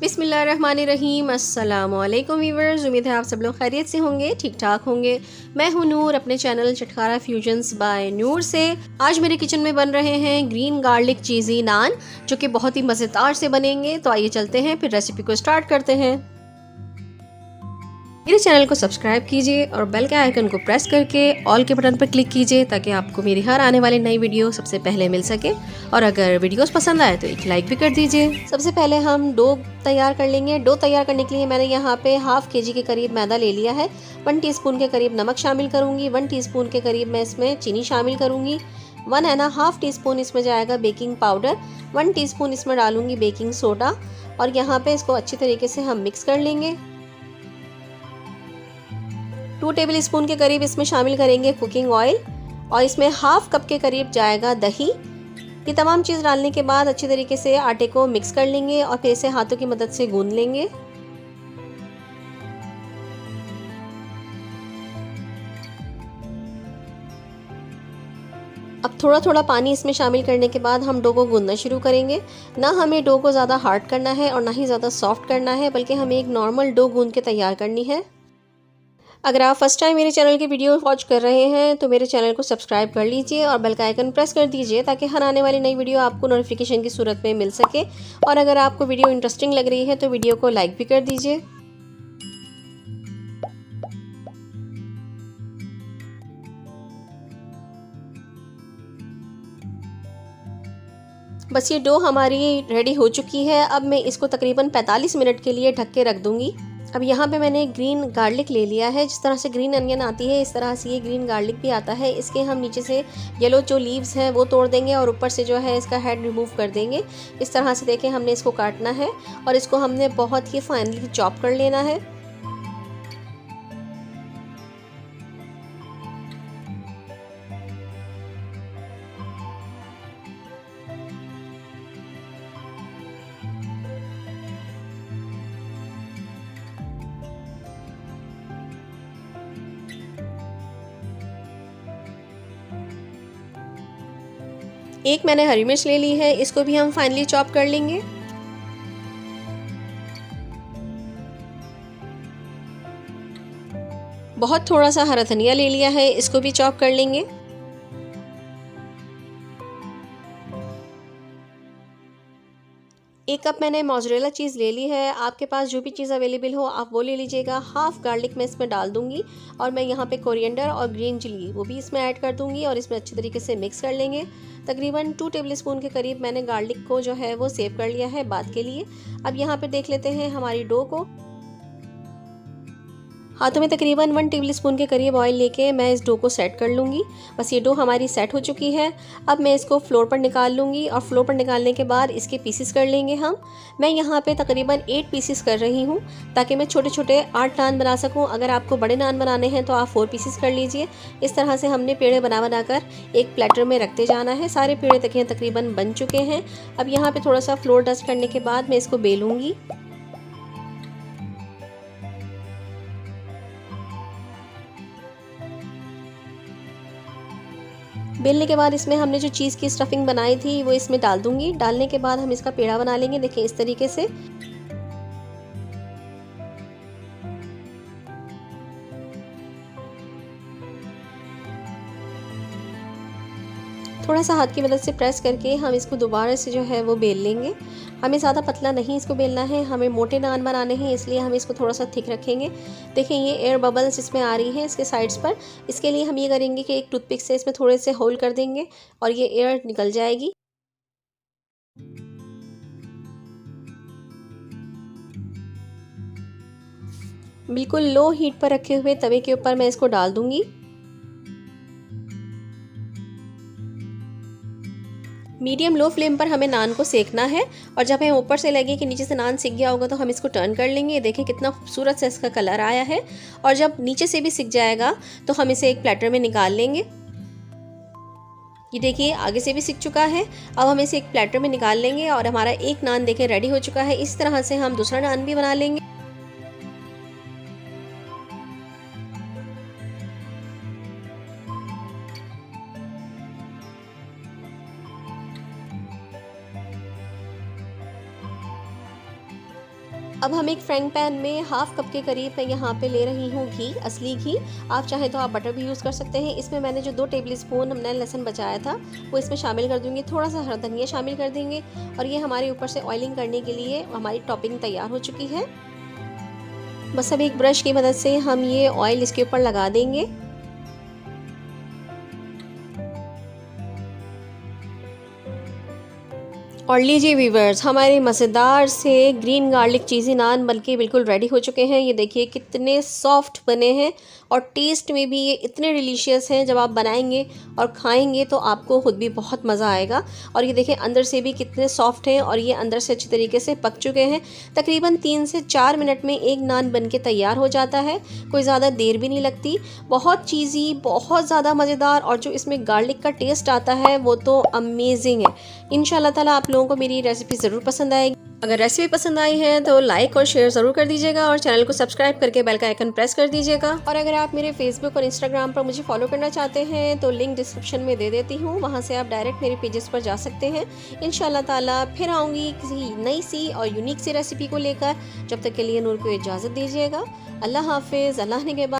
बिस्मिल्लाहिर्रहमानिर्रहीम। अस्सलामुअलैकुम वीवर्स, उम्मीद है आप सब लोग खैरियत से होंगे, ठीक ठाक होंगे। मैं हूं नूर, अपने चैनल चटखारा फ्यूजन्स बाय नूर से। आज मेरे किचन में बन रहे हैं ग्रीन गार्लिक चीज़ी नान, जो कि बहुत ही मज़ेदार से बनेंगे। तो आइए चलते हैं, फिर रेसिपी को स्टार्ट करते हैं। मेरे चैनल को सब्सक्राइब कीजिए और बेल के आइकन को प्रेस करके ऑल के बटन पर क्लिक कीजिए, ताकि आपको मेरी हर आने वाली नई वीडियो सबसे पहले मिल सके। और अगर वीडियोस पसंद आए तो एक लाइक भी कर दीजिए। सबसे पहले हम डो तैयार कर लेंगे। डो तैयार करने के लिए मैंने यहाँ पे हाफ केजी के करीब मैदा ले लिया है। 1 टीस्पून के करीब नमक शामिल करूँगी। 1 टीस्पून के करीब मैं इसमें चीनी शामिल करूँगी। 1.5 टीस्पून इसमें जाएगा बेकिंग पाउडर। 1 टीस्पून इसमें डालूंगी बेकिंग सोडा। और यहाँ पे इसको अच्छी तरीके से हम मिक्स कर लेंगे। 2 टेबल स्पून के करीब इसमें शामिल करेंगे कुकिंग ऑयल, और इसमें हाफ कप के करीब जाएगा दही। ये तमाम चीज़ डालने के बाद अच्छी तरीके से आटे को मिक्स कर लेंगे और फिर इसे हाथों की मदद से गूंद लेंगे। अब थोड़ा थोड़ा पानी इसमें शामिल करने के बाद हम डो को गूंदना शुरू करेंगे। ना हमें डो को ज़्यादा हार्ड करना है और ना ही ज़्यादा सॉफ्ट करना है, बल्कि हमें एक नॉर्मल डो गूंद के तैयार करनी है। अगर आप फर्स्ट टाइम मेरे चैनल की वीडियो वॉच कर रहे हैं तो मेरे चैनल को सब्सक्राइब कर लीजिए और बेल का आइकन प्रेस कर दीजिए, ताकि हर आने वाली नई वीडियो आपको नोटिफिकेशन की सूरत में मिल सके। और अगर आपको वीडियो इंटरेस्टिंग लग रही है तो वीडियो को लाइक भी कर दीजिए। बस ये डो हमारी रेडी हो चुकी है। अब मैं इसको तकरीबन 45 मिनट के लिए ढक के रख दूंगी। अब यहाँ पे मैंने ग्रीन गार्लिक ले लिया है। जिस तरह से ग्रीन अनियन आती है, इस तरह से ये ग्रीन गार्लिक भी आता है। इसके हम नीचे से येलो जो लीव्स हैं वो तोड़ देंगे और ऊपर से जो है इसका हेड रिमूव कर देंगे। इस तरह से देखें, हमने इसको काटना है और इसको हमने बहुत ही फाइनली चॉप कर लेना है। एक मैंने हरी मिर्च ले ली है, इसको भी हम फाइनली चॉप कर लेंगे। बहुत थोड़ा सा हरा धनिया ले लिया है, इसको भी चॉप कर लेंगे। एक कप मैंने मोज़रेला चीज़ ले ली है। आपके पास जो भी चीज़ अवेलेबल हो आप वो ले लीजिएगा। हाफ गार्लिक मैं इसमें डाल दूंगी और मैं यहाँ पे कोरिएंडर और ग्रीन चिली वो भी इसमें ऐड कर दूंगी और इसमें अच्छी तरीके से मिक्स कर लेंगे। तकरीबन 2 टेबल स्पून के करीब मैंने गार्लिक को जो है वो सेव कर लिया है बाद के लिए। अब यहाँ पे देख लेते हैं हमारी डो को। हाथों में तकरीबन 1 टेबल स्पून के करीब ऑयल लेके मैं इस डो को सेट कर लूँगी। बस ये डो हमारी सेट हो चुकी है। अब मैं इसको फ्लोर पर निकाल लूँगी और फ्लोर पर निकालने के बाद इसके पीसेस कर लेंगे हम। मैं यहाँ पे तकरीबन 8 पीसेस कर रही हूँ, ताकि मैं छोटे छोटे 8 नान बना सकूँ। अगर आपको बड़े नान बनाने हैं तो आप 4 पीसेस कर लीजिए। इस तरह से हमने पेड़े बना बनाकर एक प्लेटर में रखते जाना है। सारे पेड़े तकरीबन बन चुके हैं। अब यहाँ पर थोड़ा सा फ्लोर डस्ट करने के बाद मैं इसको बेलूँगी। बेलने के बाद इसमें हमने जो चीज़ की स्टफिंग बनाई थी वो इसमें डाल दूंगी। डालने के बाद हम इसका पेड़ा बना लेंगे। देखिए इस तरीके से। थोड़ा सा हाथ की मदद से प्रेस करके हम इसको दोबारा से जो है वो बेल लेंगे। हमें ज़्यादा पतला नहीं इसको बेलना है, हमें मोटे नान बनाने हैं, इसलिए हम इसको थोड़ा सा थिक रखेंगे। देखें ये एयर बबल्स इसमें आ रही हैं इसके साइड्स पर। इसके लिए हम ये करेंगे कि एक टूथपिक से इसमें थोड़े से होल कर देंगे और ये एयर निकल जाएगी। बिल्कुल लो हीट पर रखे हुए तवे के ऊपर मैं इसको डाल दूंगी। मीडियम लो फ्लेम पर हमें नान को सेकना है, और जब हमें ऊपर से लगे कि नीचे से नान सिक गया होगा तो हम इसको टर्न कर लेंगे। देखें कितना खूबसूरत सा इसका कलर आया है। और जब नीचे से भी सिक जाएगा तो हम इसे एक प्लेटर में निकाल लेंगे। ये देखिए आगे से भी सिक चुका है। अब हम इसे एक प्लेटर में निकाल लेंगे और हमारा एक नान देखें रेडी हो चुका है। इस तरह से हम दूसरा नान भी बना लेंगे। अब हम एक फ्राइंग पैन में हाफ कप के करीब मैं यहाँ पे ले रही हूँ घी, असली घी। आप चाहें तो आप बटर भी यूज़ कर सकते हैं। इसमें मैंने जो 2 टेबलस्पून हमने लहसुन बचाया था वो इसमें शामिल कर दूँगी। थोड़ा सा हरा धनिया शामिल कर देंगे और ये हमारे ऊपर से ऑयलिंग करने के लिए हमारी टॉपिंग तैयार हो चुकी है। बस अब एक ब्रश की मदद से हम ये ऑयल इसके ऊपर लगा देंगे। और लीजिए व्यूवर्स, हमारे मज़ेदार से ग्रीन गार्लिक चीज़ी नान बनके बिल्कुल रेडी हो चुके हैं। ये देखिए कितने सॉफ्ट बने हैं और टेस्ट में भी ये इतने डिलीशियस हैं। जब आप बनाएंगे और खाएंगे तो आपको खुद भी बहुत मज़ा आएगा। और ये देखिए अंदर से भी कितने सॉफ्ट हैं और ये अंदर से अच्छी तरीके से पक चुके हैं। तकरीबन 3 से 4 मिनट में एक नान बनके तैयार हो जाता है। कोई ज़्यादा देर भी नहीं लगती। बहुत चीज़ी, बहुत ज़्यादा मज़ेदार और जो इसमें गार्लिक का टेस्ट आता है वो तो अमेजिंग है। इंशाल्लाह ताला आप लोगों को मेरी रेसिपी ज़रूर पसंद आएगी। अगर रेसिपी पसंद आई है तो लाइक और शेयर ज़रूर कर दीजिएगा और चैनल को सब्सक्राइब करके बेल का आइकन प्रेस कर दीजिएगा। और अगर आप मेरे फेसबुक और इंस्टाग्राम पर मुझे फॉलो करना चाहते हैं तो लिंक डिस्क्रिप्शन में दे देती हूँ, वहाँ से आप डायरेक्ट मेरे पेजेस पर जा सकते हैं। इंशाल्लाह ताला फिर आऊँगी किसी नई सी और यूनिक सी रेसिपी को लेकर। जब तक के लिए नूर को इजाज़त दीजिएगा। अल्लाह हाफिज़। अल्लाह ने के बाद